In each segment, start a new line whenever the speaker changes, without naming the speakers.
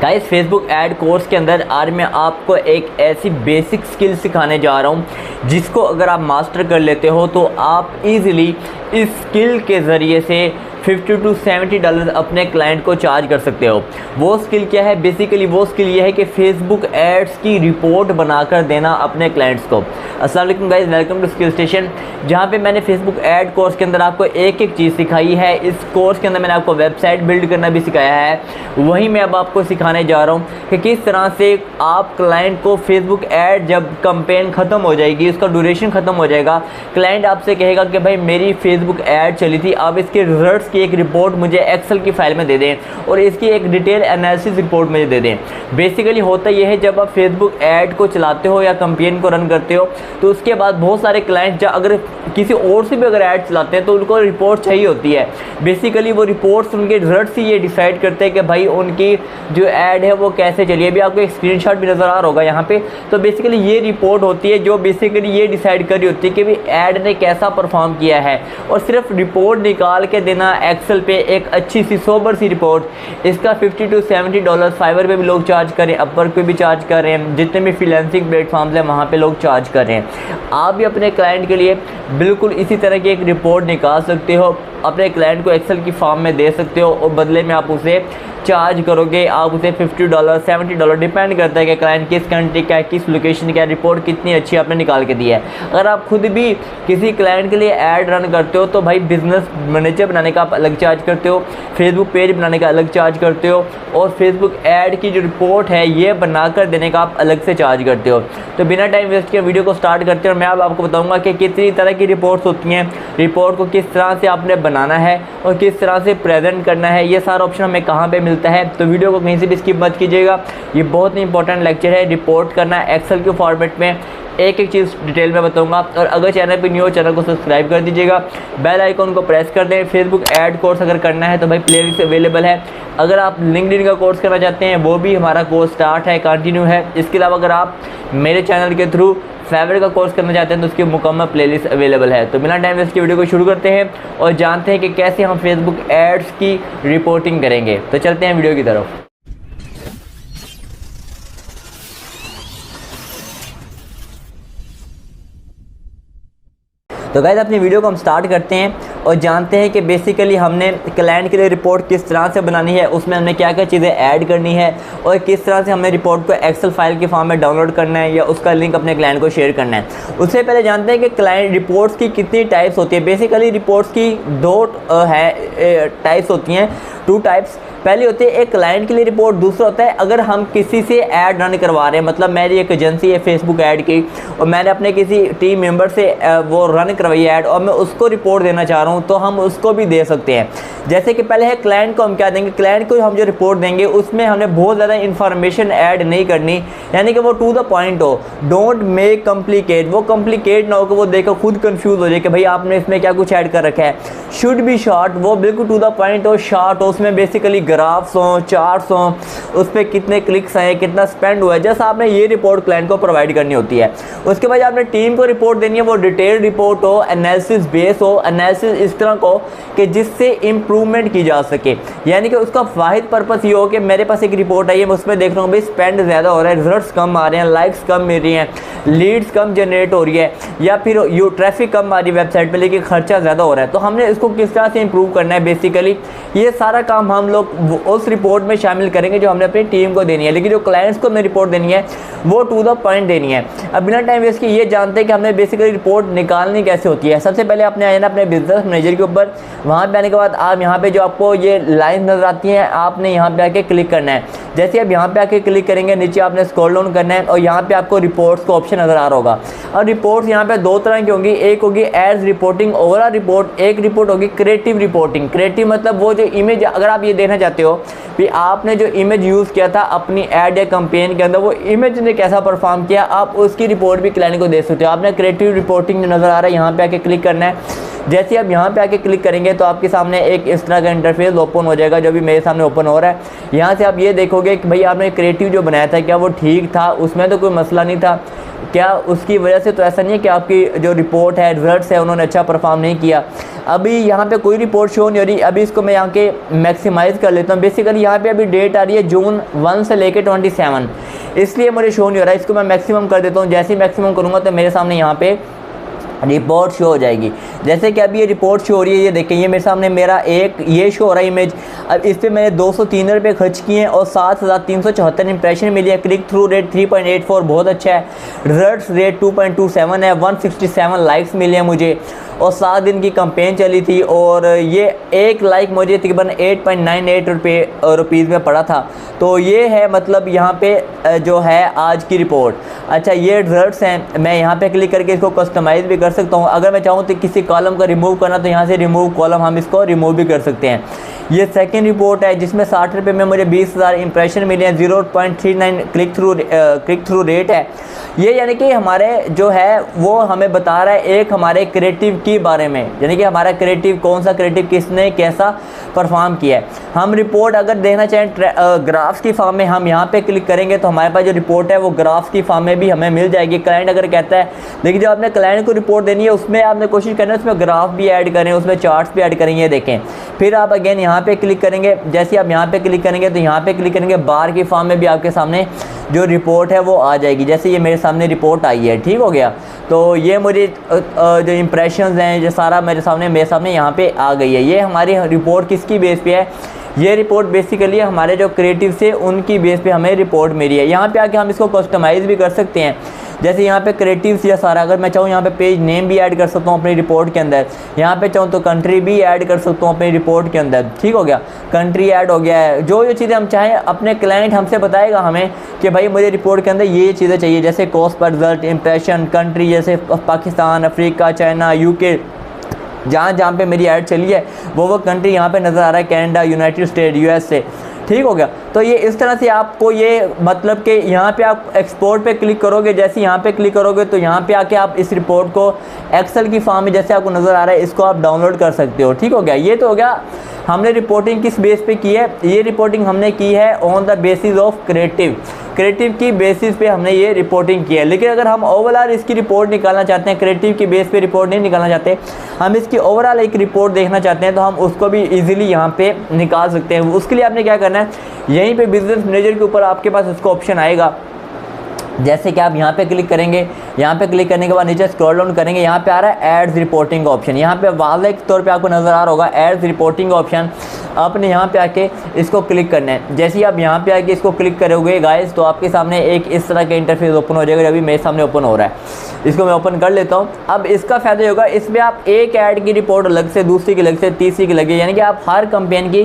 Guys Facebook ad course के अंदर आज मैं आपको एक ऐसी बेसिक स्किल सिखाने जा रहा हूँ जिसको अगर आप मास्टर कर लेते हो तो आप इजीली इस स्किल के ज़रिए से $50 to $70 अपने क्लाइंट को चार्ज कर सकते हो। वो स्किल क्या है? बेसिकली वो स्किल ये है कि फेसबुक एड्स की रिपोर्ट बनाकर देना अपने क्लाइंट्स को। अस्सलाम वालेकुम guys, welcome to skill station, जहाँ पे मैंने फेसबुक ऐड कोर्स के अंदर आपको एक एक चीज़ सिखाई है। इस कोर्स के अंदर मैंने आपको वेबसाइट बिल्ड करना भी सिखाया है। वहीं मैं अब आपको सिखाने जा रहा हूँ कि किस तरह से आप क्लाइंट को फेसबुक ऐड जब कैंपेन ख़त्म हो जाएगी, उसका ड्यूरेशन ख़त्म हो जाएगा, क्लाइंट आपसे कहेगा कि भाई मेरी फेसबुक ऐड चली थी, अब इसके रिजल्ट्स की एक रिपोर्ट मुझे एक्सेल की फाइल में दे दें और इसकी एक डिटेल एनालिसिस रिपोर्ट मुझे दे दें। बेसिकली होता यह है, जब आप फेसबुक ऐड को चलाते हो या कैंपेन को रन करते हो तो उसके बाद बहुत सारे क्लाइंट अगर किसी और से भी अगर ऐड चलाते हैं तो उनको रिपोर्ट चाहिए होती है। बेसिकली वो रिपोर्ट्स उनके रिजल्ट्स ही ये डिसाइड करते हैं कि भाई उनकी जो ऐड है वो कैसे चली है। अभी आपको एक स्क्रीनशॉट भी नज़र आ रहा होगा यहाँ पे। तो बेसिकली ये रिपोर्ट होती है जो बेसिकली ये डिसाइड कर रही होती है कि भाई ऐड ने कैसा परफॉर्म किया है, और सिर्फ रिपोर्ट निकाल के देना एक्सेल पे एक अच्छी सी सोबर सी रिपोर्ट। इसका $50 to $70 फाइवर पे भी लोग चार्ज करें, अपवर्क पे भी चार्ज कर रहे हैं, जितने भी फ्रीलांसिंग प्लेटफॉर्म्स हैं वहाँ पे लोग चार्ज कर रहे हैं। आप भी अपने क्लाइंट के लिए बिल्कुल इसी तरह की एक रिपोर्ट निकाल सकते हो, अपने क्लाइंट को एक्सेल की फॉर्म में दे सकते हो और बदले में आप उसे चार्ज करोगे। आप उसे $50 $70 डिपेंड करता है कि क्लाइंट किस कंट्री का है, किस लोकेशन का है, रिपोर्ट कितनी अच्छी आपने निकाल के दी है। अगर आप खुद भी किसी क्लाइंट के लिए ऐड रन करते हो तो भाई बिजनेस मैनेजर बनाने का आप अलग चार्ज करते हो, फेसबुक पेज बनाने का अलग चार्ज करते हो, और फेसबुक ऐड की जो रिपोर्ट है ये बनाकर देने का आप अलग से चार्ज करते हो। तो बिना टाइम वेस्ट के वीडियो को स्टार्ट करते हैं और मैं अब आपको बताऊँगा कि कितनी तरह की रिपोर्ट्स होती हैं, रिपोर्ट को किस तरह से आपने बनाना है और किस तरह से प्रेजेंट करना है, ये सारा ऑप्शन हमें कहाँ पे मिलता है। तो वीडियो को कहीं से भी स्किप मत कीजिएगा, ये बहुत ही इंपॉर्टेंट लेक्चर है। रिपोर्ट करना एक्सेल के फॉर्मेट में एक एक चीज़ डिटेल में बताऊंगा। और अगर चैनल पे न्यू हो, चैनल को सब्सक्राइब कर दीजिएगा, बेल आइकॉन को प्रेस कर दें। फेसबुक ऐड कोर्स अगर करना है तो भाई प्लेलिस्ट अवेलेबल है। अगर आप लिंक्डइन का कोर्स करना चाहते हैं वो भी हमारा कोर्स स्टार्ट है, कंटिन्यू है। इसके अलावा अगर आप मेरे चैनल के थ्रू फाइवर का कोर्स करना चाहते हैं तो उसकी मुकम्मल प्लेलिस्ट अवेलेबल है। तो बिना टाइम वेस्ट की वीडियो को शुरू करते हैं और जानते हैं कि कैसे हम फेसबुक एड्स की रिपोर्टिंग करेंगे। तो चलते हैं वीडियो की तरफ। तो गाइस अपनी वीडियो को हम स्टार्ट करते हैं और जानते हैं कि बेसिकली हमने क्लाइंट के लिए रिपोर्ट किस तरह से बनानी है, उसमें हमने क्या क्या चीज़ें ऐड करनी है और किस तरह से हमें रिपोर्ट को एक्सेल फाइल के फॉर्म में डाउनलोड करना है या उसका लिंक अपने क्लाइंट को शेयर करना है। उससे पहले जानते हैं कि क्लाइंट रिपोर्ट्स की कितनी टाइप्स होती है। बेसिकली रिपोर्ट्स की दो टाइप्स होती हैं, 2 टाइप्स। पहली होती है एक क्लाइंट के लिए रिपोर्ट, दूसरा होता है अगर हम किसी से ऐड रन करवा रहे हैं, मतलब मेरी एक एजेंसी है फेसबुक ऐड की और मैंने अपने किसी टीम मेंबर से वो रन करवाई ऐड और मैं उसको रिपोर्ट देना चाह रहा हूँ तो हम उसको भी दे सकते हैं। जैसे कि पहले है क्लाइंट को हम क्या देंगे, क्लाइंट को हम जो रिपोर्ट देंगे उसमें हमें बहुत ज़्यादा इन्फॉर्मेशन ऐड नहीं करनी, यानी कि वो टू द पॉइंट हो। डोंट मेक कॉम्प्लिकेट, वो कॉम्प्लिकेट ना हो कि वो देखो खुद कंफ्यूज हो जाए कि भाई आपने इसमें क्या कुछ ऐड कर रखा है। शुड बी शॉर्ट, वो बिल्कुल टू द पॉइंट हो, शॉर्ट हो, उसमें बेसिकली ग्राफ्स हों, चार्ट्स हों, उस पर कितने क्लिक्स आए, कितना स्पेंड हुआ है, जैसा आपने ये रिपोर्ट क्लाइंट को प्रोवाइड करनी होती है। उसके बाद आपने टीम को रिपोर्ट देनी है, वो डिटेल रिपोर्ट हो, एनालिसिस बेस हो, एनालिसिस इस तरह को कि जिससे इम्प्रूवमेंट की जा सके, यानी कि उसका वाहिद पर्पस ये हो कि मेरे पास एक रिपोर्ट आई है, मैं उसमें देख रहा हूँ भाई स्पेंड ज़्यादा हो रहा है, रिजल्ट्स कम आ रहे हैं, लाइक्स कम मिल रही हैं, लीड्स कम जनरेट हो रही है, या फिर ट्रैफिक कम आ रही है वेबसाइट पे लेकिन खर्चा ज़्यादा हो रहा है, तो हमने इसको किस तरह से इंप्रूव करना है। बेसिकली ये सारा काम हम लोग उस रिपोर्ट में शामिल करेंगे जो हमने अपनी टीम को देनी है, लेकिन जो क्लाइंट्स को हमें रिपोर्ट देनी है वो टू द पॉइंट देनी है। अब बिना टाइम वेस्ट के ये जानते हैं कि हमने बेसिकली रिपोर्ट निकालनी कैसे होती है। सबसे पहले आपने आना अपने बिजनेस मैनेजर के ऊपर, वहाँ पे आने के बाद आप यहाँ पे जो आपको ये लाइन नजर आती हैं आपने यहाँ पे आके क्लिक करना है। जैसे आप यहाँ पे आके क्लिक करेंगे नीचे आपने स्क्रॉल डाउन करना है और यहाँ पे आपको रिपोर्ट्स का ऑप्शन नजर आ रहा होगा। और रिपोर्ट्स यहाँ पे 2 तरह की होंगी, एक होगी एज रिपोर्टिंग ओवरऑल रिपोर्ट, एक रिपोर्ट होगी क्रिएटिव रिपोर्टिंग। क्रिएटिव मतलब वो जो इमेज, अगर आप ये देखना चाहते हो कि आपने जो इमेज यूज़ किया था अपनी ऐड या कैंपेन के अंदर वो इमेज ने कैसा परफॉर्म किया, आप उसकी रिपोर्ट भी क्लाइंट को दे सकते हो। आपने क्रिएटिव रिपोर्टिंग जो नज़र आ रहा है यहाँ पे आके क्लिक करना है। जैसे आप यहाँ पे आके क्लिक करेंगे तो आपके सामने एक इस तरह का इंटरफेस ओपन हो जाएगा, जो भी मेरे सामने ओपन हो रहा है। यहाँ से आप ये देखोगे कि भाई आपने क्रिएटिव जो बनाया था क्या वो ठीक था, उसमें तो कोई मसला नहीं था क्या, उसकी वजह से तो ऐसा नहीं है कि आपकी जो रिपोर्ट है, रिजल्ट्स है, उन्होंने अच्छा परफॉर्म नहीं किया। अभी यहाँ पे कोई रिपोर्ट शो नहीं हो रही। अभी इसको मैं यहाँ के मैक्सिमाइज़ कर लेता हूँ। बेसिकली यहाँ पे अभी डेट आ रही है जून 1 से लेके 27, इसलिए मुझे शो नहीं हो रहा है। इसको मैं मैक्सिमम कर देता हूँ। जैसे ही मैक्सिमम करूँगा तो मेरे सामने यहाँ पे रिपोर्ट शो हो जाएगी। जैसे कि अभी ये रिपोर्ट शो हो रही है, ये देखें, ये मेरे सामने मेरा एक ये शो हो रहा है इमेज। अब इस पर मैंने 203 रुपये खर्च किए हैं और 7,374 इंप्रेशन मिली है। क्लिक थ्रू रेट 3.84 बहुत अच्छा है। रिजल्ट्स रेट 2.27 है। 167 लाइक्स मिले हैं मुझे और 7 दिन की कैंपेन चली थी और ये एक लाइक मुझे तकरीबन 8.98 रुपीज़ में पड़ा था। तो ये है मतलब यहाँ पे जो है आज की रिपोर्ट। अच्छा, ये रिजल्ट्स हैं। मैं यहाँ पे क्लिक करके इसको कस्टमाइज़ भी कर सकता हूँ। अगर मैं चाहूँ तो किसी कॉलम का रिमूव करना तो यहाँ से रिमूव कॉलम हम इसको रिमूव भी कर सकते हैं। ये सेकंड रिपोर्ट है जिसमें 60 रुपये में मुझे 20,000 इंप्रेशन मिले हैं। 0.39 क्लिक थ्रू रेट है ये, यानी कि हमारे जो है वो हमें बता रहा है एक हमारे क्रिएटिव के बारे में, यानी कि हमारा क्रिएटिव कौन सा क्रिएटिव किसने कैसा परफॉर्म किया है। हम रिपोर्ट अगर देखना चाहें ग्राफ्स की फॉर्म में, हम यहाँ पे क्लिक करेंगे तो हमारे पास जो रिपोर्ट है वो ग्राफ्स की फॉर्म में भी हमें मिल जाएगी। क्लाइंट अगर कहता है, लेकिन जब आपने क्लाइंट को रिपोर्ट देनी है उसमें आपने कोशिश करना है उसमें ग्राफ भी ऐड करें, उसमें चार्ट्स भी ऐड करें। ये देखें, फिर आप अगेन यहाँ पे क्लिक करेंगे। जैसे आप यहाँ पे क्लिक करेंगे तो यहाँ पे क्लिक करेंगे बार की फॉर्म में भी आपके सामने जो रिपोर्ट है वो आ जाएगी। जैसे ये मेरे सामने रिपोर्ट आई है, ठीक हो गया। तो ये मुझे जो इम्प्रेशंस हैं जो सारा मेरे सामने यहाँ पे आ गई है। ये हमारी रिपोर्ट किसकी बेस पे है? ये रिपोर्ट बेसिकली हमारे जो क्रिएटिव से उनकी बेस पे हमें रिपोर्ट मिली है। यहाँ पे आके हम इसको कस्टमाइज़ भी कर सकते हैं। जैसे यहाँ पे क्रिएटिव्स या सारा, अगर मैं चाहूँ यहाँ पे पेज नेम भी ऐड कर सकता हूँ अपनी रिपोर्ट के अंदर। यहाँ पे चाहूँ तो कंट्री भी ऐड कर सकता हूँ अपनी रिपोर्ट के अंदर, ठीक हो गया। कंट्री ऐड हो गया है। जो चीज़ें हम चाहें, अपने क्लाइंट हमसे बताएगा हमें कि भाई मुझे रिपोर्ट के अंदर ये चीज़ें चाहिए, जैसे कॉस्ट पर रिजल्ट, इंप्रेशन, कंट्री जैसे पाकिस्तान, अफ्रीका, चाइना, यूके, जहाँ पे मेरी ऐड चली है वो कंट्री यहाँ पे नज़र आ रहा है, कनाडा, यूनाइटेड स्टेट, यूएसए, ठीक हो गया। तो ये इस तरह से आपको ये मतलब कि यहाँ पे आप एक्सपोर्ट पे क्लिक करोगे। जैसे यहाँ पे क्लिक करोगे तो यहाँ पे आके आप इस रिपोर्ट को एक्सेल की फॉर्म में जैसे आपको नज़र आ रहा है इसको आप डाउनलोड कर सकते हो, ठीक हो गया। ये तो हो गया हमने रिपोर्टिंग किस बेस पे की है। ये रिपोर्टिंग हमने की है on the basis of creative की बेसिस पे हमने ये रिपोर्टिंग की है। लेकिन अगर हम ओवरऑल इसकी रिपोर्ट निकालना चाहते हैं, क्रिएटिव की बेस पे रिपोर्ट नहीं निकालना चाहते, हम इसकी ओवरऑल एक रिपोर्ट देखना चाहते हैं तो हम उसको भी इजीली यहाँ पे निकाल सकते हैं। उसके लिए आपने क्या करना है, यहीं पे बिजनेस मैनेजर के ऊपर आपके पास उसका ऑप्शन आएगा। जैसे कि आप यहाँ पे क्लिक करेंगे, यहाँ पे क्लिक करने के बाद नीचे स्क्रॉल डाउन करेंगे, यहाँ पे आ रहा है एड्स रिपोर्टिंग का ऑप्शन। यहाँ पे वाले के तौर पे आपको नज़र आ रहा होगा एड्स रिपोर्टिंग का ऑप्शन। आपने यहाँ पे आके इसको क्लिक करना है। जैसे ही आप यहाँ पे आके इसको क्लिक करोगे गाइस तो आपके सामने एक इस तरह का इंटरफेस ओपन हो जाएगा, अभी मेरे सामने ओपन हो रहा है। इसको मैं ओपन कर लेता हूँ। अब इसका फ़ायदा होगा, इसमें आप एक ऐड की रिपोर्ट अलग से, दूसरी की अलग से, तीसरी की अलग, यानी कि आप हर कंपेन की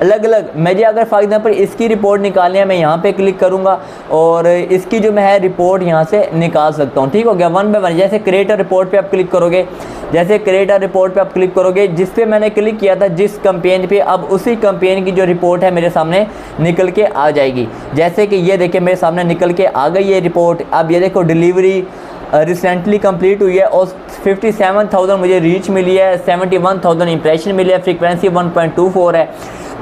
अलग अलग, मुझे अगर फॉर एग्जाम्पल इसकी रिपोर्ट निकालनी है मैं यहाँ पे क्लिक करूँगा और इसकी जो मैं है रिपोर्ट यहाँ से निकाल सकता हूँ, ठीक हो गया। वन बाय वन, जैसे क्रिएटर रिपोर्ट पे आप क्लिक करोगे, जैसे क्रिएटर रिपोर्ट पे आप क्लिक करोगे, जिस पे मैंने क्लिक किया था जिस कंपेन पे, अब उसी कंपेन की जो रिपोर्ट है मेरे सामने निकल के आ जाएगी। जैसे कि ये देखिए मेरे सामने निकल के आ गई है रिपोर्ट। अब ये देखो डिलीवरी रिसेंटली कंप्लीट हुई है और 57,000 मुझे रीच मिली है, 71,000 इंप्रेशन मिली है, फ्रीक्वेंसी 1.24 है।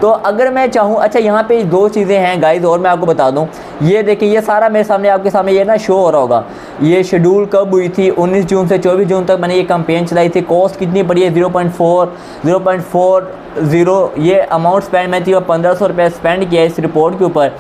तो अगर मैं चाहूँ, अच्छा यहाँ पे दो चीज़ें हैं गाइज और मैं आपको बता दूँ। ये देखिए ये सारा मेरे सामने आपके सामने ये ना शो हो रहा होगा, ये शेड्यूल कब हुई थी, 19 जून से 24 जून तक मैंने ये कैंपेन चलाई थी। कॉस्ट कितनी पड़ी है, 0.40, ये अमाउंट स्पेंड मैं थी और 1500 रुपये स्पेंड किया इस रिपोर्ट के ऊपर।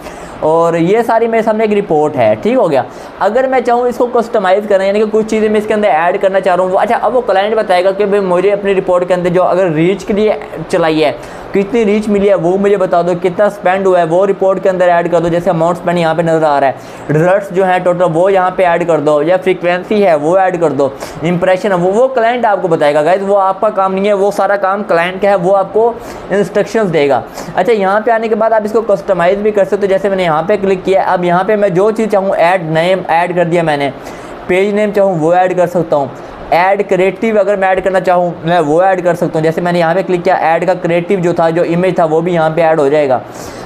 और ये सारी मेरे सामने एक रिपोर्ट है, ठीक हो गया। अगर मैं चाहूँ इसको कस्टमाइज़ करना, यानी कि कुछ चीज़ें मैं इसके अंदर ऐड करना चाह रहा हूँ, अच्छा अब वो क्लाइंट बताएगा कि भाई मुझे अपनी रिपोर्ट के अंदर जो अगर रीच के लिए चलाई है, कितनी रीच मिली है वो मुझे बता दो, कितना स्पेंड हुआ है वो रिपोर्ट के अंदर ऐड कर दो। जैसे अमाउंट स्पेंड यहाँ पे नज़र आ रहा है, रिजल्ट्स जो है टोटल वो यहाँ पे ऐड कर दो, या फ्रीक्वेंसी है वो ऐड कर दो, इंप्रेशन है वो क्लाइंट आपको बताएगा गाइज, वो आपका काम नहीं है, वो सारा काम क्लाइंट का है, वो आपको इंस्ट्रक्शंस देगा। अच्छा यहाँ पे आने के बाद आप इसको कस्टमाइज़ भी कर सकते हो। जैसे मैंने यहाँ पे क्लिक किया, अब यहाँ पे मैं जो चीज़ चाहूँ ऐड नेम ऐड कर दिया मैंने, पेज नेम चाहूँ वो ऐड कर सकता हूँ, ऐड क्रिएटिव अगर मैं ऐड करना चाहूँ मैं वो ऐड कर सकता हूँ। जैसे मैंने यहाँ पे क्लिक किया, ऐड का क्रिएटिव जो था, जो इमेज था वो भी यहाँ पे ऐड हो जाएगा।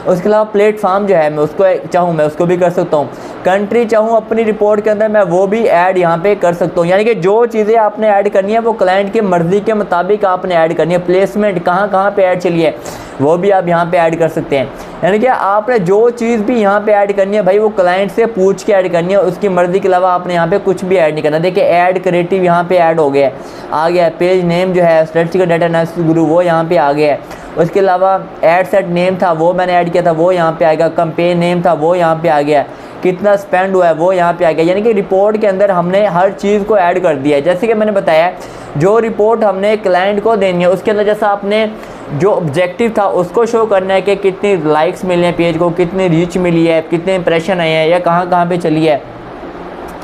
उसके अलावा प्लेटफॉर्म जो है मैं उसको चाहूँ मैं उसको भी कर सकता हूँ। कंट्री चाहूँ अपनी रिपोर्ट के अंदर मैं वो भी ऐड यहाँ पे कर सकता हूँ। यानी कि जो चीज़ें आपने ऐड करनी है वो क्लाइंट की मर्ज़ी के मुताबिक आपने ऐड करनी है। प्लेसमेंट कहाँ कहाँ पे ऐड चली है वो भी आप यहाँ पे ऐड कर सकते हैं। यानी कि आपने जो चीज़ भी यहाँ पे ऐड करनी है भाई वो क्लाइंट से पूछ के ऐड करनी है, उसकी मर्ज़ी के अलावा आपने यहाँ पे कुछ भी ऐड नहीं करना। देखिए ऐड क्रिएटिव यहाँ पे ऐड हो गया है, आ गया है। पेज नेम जो है स्टैटिस्टिकल डाटा एनालिसिस गुरु वो यहाँ पे आ गया है। उसके अलावा ऐड सेट नेम था वो मैंने ऐड किया था वो यहाँ पे आएगा। कैंपेन नेम था वो यहाँ पे आ गया। कितना स्पेंड हुआ है वो यहाँ पे आ गया। यानी कि रिपोर्ट के अंदर हमने हर चीज़ को ऐड कर दिया है। जैसे कि मैंने बताया जो रिपोर्ट हमने क्लाइंट को देनी है उसके अंदर जैसा आपने जो ऑब्जेक्टिव था उसको शो करना है कि कितनी लाइक्स मिले हैं पेज को, कितनी रीच मिली है, कितने इंप्रेशन आए हैं या कहाँ कहाँ पे चली है,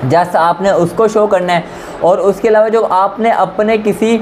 जैसा आपने उसको शो करना है। और उसके अलावा जो आपने अपने किसी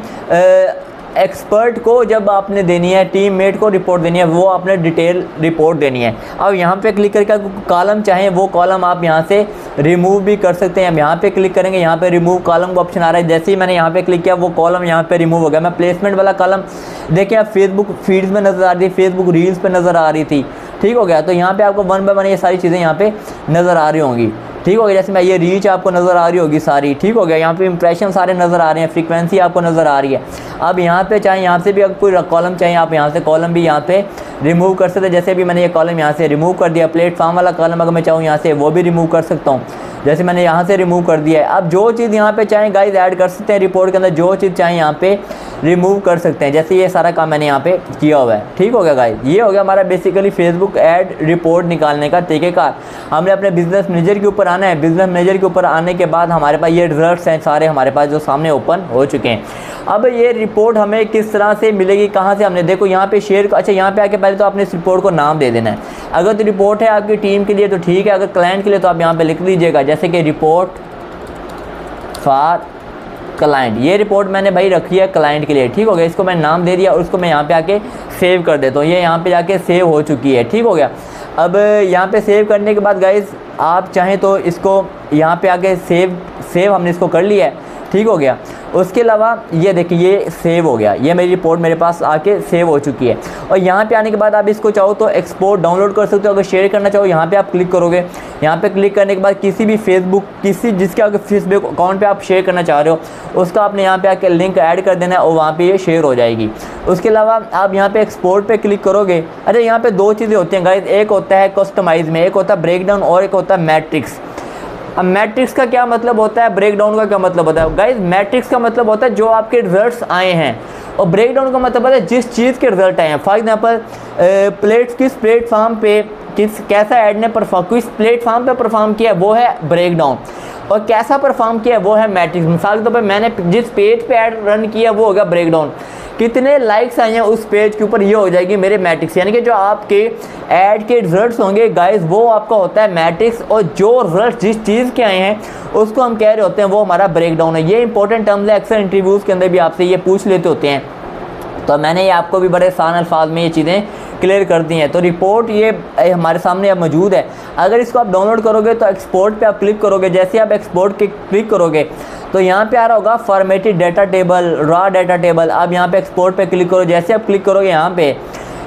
एक्सपर्ट को जब आपने देनी है, टीममेट को रिपोर्ट देनी है, वो आपने डिटेल रिपोर्ट देनी है। अब यहाँ पे क्लिक करके कॉलम चाहें वो कॉलम आप यहाँ से रिमूव भी कर सकते हैं। हम यहाँ पे क्लिक करेंगे, यहाँ पे रिमूव कॉलम का ऑप्शन आ रहा है। जैसे ही मैंने यहाँ पे क्लिक किया वो कॉलम यहाँ पे रिमूव हो गया। मैं प्लेसमेंट वाला कॉलम देखिए आप फेसबुक फीड्स में नज़र आ रही थी, फेसबुक रील्स पे नज़र आ रही थी, ठीक हो गया। तो यहाँ पे आपको 1 बाय 1 ये सारी चीज़ें यहाँ पे नज़र आ रही होंगी, ठीक हो गया। जैसे मैं ये रीच आपको नज़र आ रही होगी सारी, ठीक हो गया। यहाँ पे इंप्रेशन सारे नज़र आ रहे हैं, फ्रीक्वेंसी आपको नज़र आ रही है। अब यहाँ पे चाहे यहाँ से भी अगर कोई कॉलम चाहिए आप यहाँ से कॉलम भी यहाँ पे रिमूव कर सकते हैं। जैसे भी मैंने ये कॉलम यहाँ से रिमूव कर दिया। प्लेटफॉर्म वाला कॉलम अगर मैं चाहूँ यहाँ से वो भी रिमूव कर सकता हूँ, जैसे मैंने यहाँ से रिमूव कर दिया है। अब जो चीज़ यहाँ पे चाहें गाइस ऐड कर सकते हैं रिपोर्ट के अंदर, जो चीज़ चाहें यहाँ पे रिमूव कर सकते हैं। जैसे ये सारा काम मैंने यहाँ पे किया हुआ है, ठीक हो गया गाइस। ये हो गया हमारा बेसिकली फेसबुक ऐड रिपोर्ट निकालने का तरीक़ेकार। हमने अपने बिजनेस मैनेजर के ऊपर आना है। बिजनेस मैनेजर के ऊपर आने के बाद हमारे पास ये रिजल्ट्स हैं सारे हमारे पास जो सामने ओपन हो चुके हैं। अब ये रिपोर्ट हमें किस तरह से मिलेगी, कहाँ से हमने देखो यहाँ पे शेयर, अच्छा यहाँ पे आके पहले तो आपने इस रिपोर्ट को नाम दे देना है। अगर तो रिपोर्ट है आपकी टीम के लिए तो ठीक है, अगर क्लाइंट के लिए तो आप यहाँ पे लिख लीजिएगा जैसे कि रिपोर्ट फॉर क्लाइंट। ये रिपोर्ट मैंने भाई रखी है क्लाइंट के लिए, ठीक हो गया। इसको मैं नाम दे दिया और उसको मैं यहाँ पे आके सेव कर देता हूँ। ये यहाँ पे जाके सेव हो चुकी है, ठीक हो गया। अब यहाँ पे सेव करने के बाद गाइस आप चाहें तो इसको यहाँ पे आके सेव हमने इसको कर लिया है, ठीक हो गया। उसके अलावा ये देखिए ये सेव हो गया, ये मेरी रिपोर्ट मेरे पास आके सेव हो चुकी है। और यहाँ पे आने के बाद आप इसको चाहो तो एक्सपोर्ट डाउनलोड कर सकते हो। अगर शेयर करना चाहो यहाँ पे आप क्लिक करोगे। यहाँ पे क्लिक करने के बाद किसी भी फेसबुक जिसके आगे फेसबुक अकाउंट पे आप शेयर करना चाह रहे हो उसका आपने यहाँ पे आके लिंक ऐड कर देना है और वहाँ पे ये शेयर हो जाएगी। उसके अलावा आप यहाँ पे एक्सपोर्ट पे क्लिक करोगे। अच्छा यहाँ पे 2 चीज़ें होती हैं गाइस, एक होता है कस्टमाइज में, एक होता है ब्रेकडाउन और एक होता है मैट्रिक्स। अब मैट्रिक्स का क्या मतलब होता है, ब्रेकडाउन का क्या मतलब होता है गाइस? मैट्रिक्स का मतलब होता है जो आपके रिजल्ट्स आए हैं और ब्रेकडाउन का मतलब होता है जिस चीज़ के रिजल्ट आए हैं। फॉर एग्जांपल किस प्लेटफॉर्म पे कैसा ऐड ने किस प्लेटफॉर्म पे परफॉर्म किया वो है ब्रेकडाउन, और कैसा परफॉर्म किया वो है मैट्रिक्स। मिसाल के तौर पर मैंने जिस पेज पे ऐड रन किया वो हो गया ब्रेकडाउन, कितने लाइक्स आए हैं उस पेज के ऊपर ये हो जाएगी मेरे मैट्रिक्स। यानी कि जो आपके ऐड के रिजल्ट्स होंगे गाइस वो आपका होता है मैट्रिक्स, और जो रिजल्ट जिस चीज़ के आए हैं उसको हम कह रहे होते हैं वो हमारा ब्रेकडाउन है। ये इंपॉर्टेंट टर्म्स है, अक्सर इंटरव्यूज़ के अंदर भी आपसे ये पूछ लेते होते हैं, तो मैंने ये आपको भी बड़े आसान अल्फाज में ये चीज़ें क्लियर कर दी हैं। तो रिपोर्ट ये हमारे सामने अब मौजूद है। अगर इसको आप डाउनलोड करोगे तो एक्सपोर्ट पे आप क्लिक करोगे। जैसे आप एक्सपोर्ट के क्लिक करोगे तो यहाँ पे आ रहा होगा formatted data table, raw data table. आप यहाँ पे एक्सपोर्ट पे क्लिक करो। जैसे आप क्लिक करोगे यहाँ पे,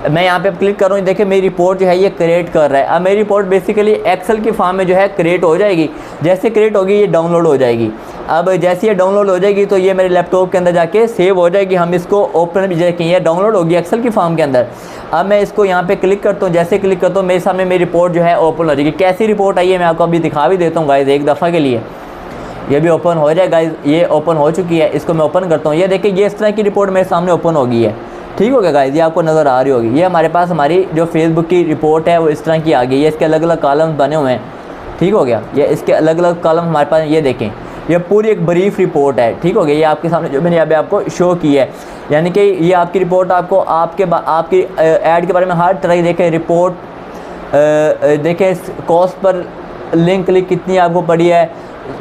मैं यहाँ पे क्लिक करूँ, देखिए मेरी रिपोर्ट जो है ये क्रिएट कर रहा है। अब मेरी रिपोर्ट बेसिकली एक्सेल की फॉर्म में जो है क्रिएट हो जाएगी। जैसे क्रिएट होगी ये डाउनलोड हो जाएगी। अब जैसे ये डाउनलोड हो जाएगी तो ये मेरे लैपटॉप के अंदर जाके सेव हो जाएगी। हम इसको ओपन भी देखें, ये डाउनलोड होगी एक्सेल की फॉर्म के अंदर। अब मैं इसको यहाँ पे क्लिक करता हूँ। जैसे क्लिक करता हूँ मेरे सामने मेरी रिपोर्ट जो है ओपन हो जाएगी। कैसी रिपोर्ट आई है मैं आपको अभी दिखा भी देता हूँ गाइस एक दफ़ा के लिए। ये भी ओपन हो जाए गाइस, ये ओपन हो चुकी है। इसको मैं ओपन करता हूँ। ये देखिए ये इस तरह की रिपोर्ट मेरे सामने ओपन हो गई है, ठीक हो गया गाइस। ये आपको नज़र आ रही होगी। ये हमारे पास हमारी जो फेसबुक की रिपोर्ट है वो इस तरह की आ गई है। इसके अलग अलग कॉलम बने हुए हैं, ठीक हो गया। ये इसके अलग अलग कॉलम हमारे पास, ये देखें ये पूरी एक ब्रीफ रिपोर्ट है, ठीक हो गया। ये आपके सामने जो मैंने अभी आपको शो की है, यानी कि ये आपकी रिपोर्ट आपको आपकी ऐड के बारे में हर तरह की देखें रिपोर्ट, देखें कॉस्ट पर लिंक क्लिक कितनी आपको पड़ी है,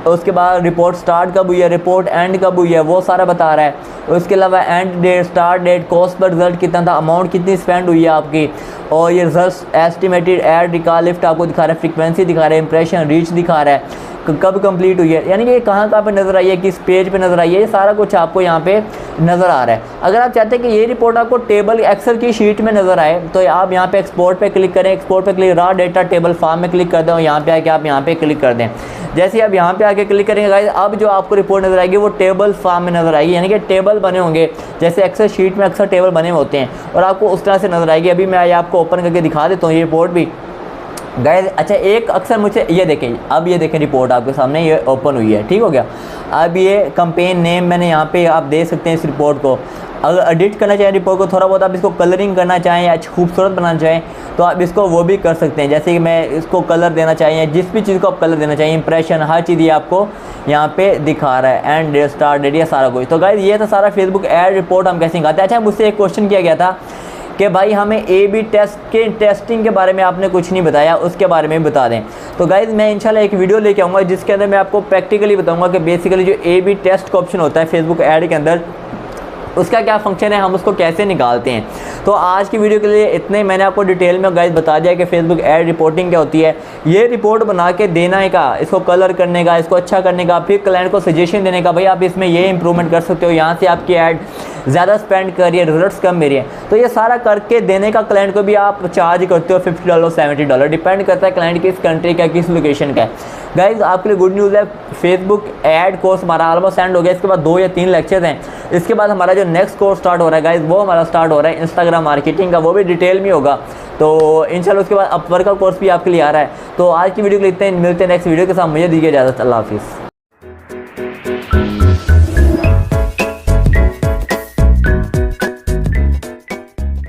उसके बाद रिपोर्ट स्टार्ट कब हुई है, रिपोर्ट एंड कब हुई है वो सारा बता रहा है। उसके अलावा end date, start date, cost पर रिजल्ट कितना था, अमाउंट कितनी स्पेंड हुई है आपकी, और ये result estimated add recall lift आपको दिखा रहा है, फ्रीक्वेंसी दिखा रहा है, इंप्रेशन रीच दिखा रहा है, कब कंप्लीट हुई है, यानी कि कहाँ पे नज़र आई है, किस पेज पे नज़र आई है, ये सारा कुछ आपको यहाँ पे नज़र आ रहा है। अगर आप चाहते हैं कि ये रिपोर्ट आपको टेबल एक्सेल की शीट में नज़र आए तो आप यहाँ पे एक्सपोर्ट पे क्लिक करें, एक्सपोर्ट पे click raw data table form में क्लिक कर दें और यहाँ पे आके आप यहाँ पे क्लिक कर दें। जैसे आप यहाँ पे आके क्लिक करेंगे गाइस, अब जो आपको रिपोर्ट नज़र आएगी वो टेबल फॉर्म में नज़र आएगी, यानी कि टेबल बने होंगे जैसे एक्सेल शीट में अक्सर टेबल बने होते हैं और आपको उस तरह से नज़र आएगी। अभी मैं आपको ओपन करके दिखा देता हूँ ये रिपोर्ट भी गाइस। अच्छा, एक अक्सर मुझे ये देखें, अब ये देखें रिपोर्ट आपके सामने ये ओपन हुई है, ठीक हो गया। अब ये कैंपेन नेम मैंने यहाँ पे आप देख सकते हैं इस रिपोर्ट को। अगर एडिट करना चाहें रिपोर्ट को, थोड़ा बहुत आप इसको कलरिंग करना चाहें या खूबसूरत बनाना चाहें तो आप इसको वो भी कर सकते हैं। जैसे कि मैं इसको कलर देना चाहिए, जिस भी चीज़ को आप कलर देना चाहिए, इंप्रेशन, हर चीज़ ये आपको यहाँ पे दिखा रहा है, एंड डेट, स्टार्ट डेट, ये सारा कुछ। तो गाइस ये था सारा फेसबुक एड रिपोर्ट हम कैसे निकालते हैं। अच्छा, मुझसे एक क्वेश्चन किया गया था कि भाई हमें AB टेस्टिंग के बारे में आपने कुछ नहीं बताया, उसके बारे में बता दें। तो गाइज़ मैं इंशाल्लाह एक वीडियो लेके आऊँगा जिसके अंदर मैं आपको प्रैक्टिकली बताऊँगा कि बेसिकली जो AB टेस्ट का ऑप्शन होता है फेसबुक ऐड के अंदर, उसका क्या फंक्शन है, हम उसको कैसे निकालते हैं। तो आज की वीडियो के लिए इतने मैंने आपको डिटेल में गाइस बता दिया कि फेसबुक ऐड रिपोर्टिंग क्या होती है। ये रिपोर्ट बना के देना है का, इसको कलर करने का, इसको अच्छा करने का, फिर क्लाइंट को सजेशन देने का, भाई आप इसमें ये इंप्रूवमेंट कर सकते हो, यहाँ से आपकी ऐड ज़्यादा स्पेंड करिए, रिजल्ट्स कम मेरी है। तो ये सारा करके देने का क्लाइंट को भी आप चार्ज करते हो $50 $70, डिपेंड करता है क्लाइंट किस कंट्री का, किस लोकेशन का है। गाइज आपके लिए गुड न्यूज़ है, फेसबुक ऐड कोर्स हमारा ऑलमोस्ट एंड हो गया। इसके बाद 2 या 3 लेक्चर्स हैं। इसके बाद हमारा जो नेक्स्ट कोर्स स्टार्ट हो रहा है गाइज, वो हमारा स्टार्ट हो रहा है इंस्टाग्राम मार्केटिंग का, वो भी डिटेल में होगा। तो इंशाल्लाह उसके बाद अपवर्क का कोर्स भी आपके लिए आ रहा है। तो आज की वीडियो के लिए इतने, मिलते हैं नेक्स्ट वीडियो के साथ। मुझे दीजिए इजाज़त, अल्लाह हाफिज़।